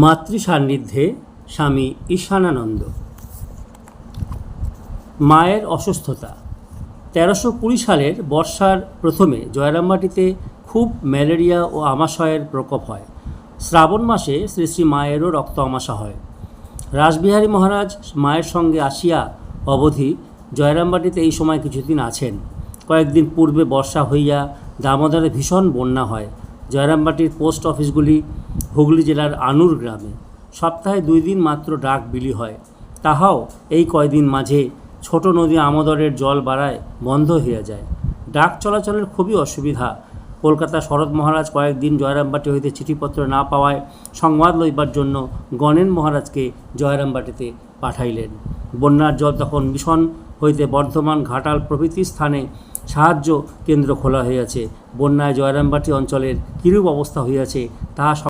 মাতৃ সান্নিধ্যে স্বামী ঈশানানন্দ। মায়ের অসুস্থতা। 1320 সালের বর্ষার প্রথমে জয়রামবাটিতে খুব ম্যালেরিয়া ও আমাশয়ের প্রকোপ হয়। শ্রাবণ মাসে শ্রী শ্রী মায়েরও রক্ত আমাশা হয়। রাসবিহারী মহারাজ মায়ের সঙ্গে আসিয়া অবধি জয়রামবাটিতে এই সময় কিছুদিন আছেন। কয়েকদিন পূর্বে বর্ষা হইয়া দামোদরে ভীষণ বন্যা হয়। জয়রামবাটির পোস্ট অফিসগুলি হুগলি জেলার আনুর গ্রামে। সপ্তাহে 2 দিন মাত্র ডাক বিলি হয়, তাহাও এই কয়দিন মাঝে ছোট নদী আমোদরের জল বাড়ায় বন্ধ হইয়া যায়। ডাক চলাচলের খুবই অসুবিধা। কলকাতা শরৎ মহারাজ কয়েকদিন জয়রামবাটি হইতে চিঠিপত্র না পাওয়ায় সংবাদ লইবার জন্য গণেন মহারাজকে জয়রামবাটিতে পাঠাইলেন। বন্যার জল তখন মিশন হইতে বর্ধমান, ঘাটাল প্রভৃতি স্থানে সাহায্য কেন্দ্র খোলা হইয়াছে। বন্যায় জয়রামবাটি অঞ্চলের কিরূপ অবস্থা হইয়াছে তাহা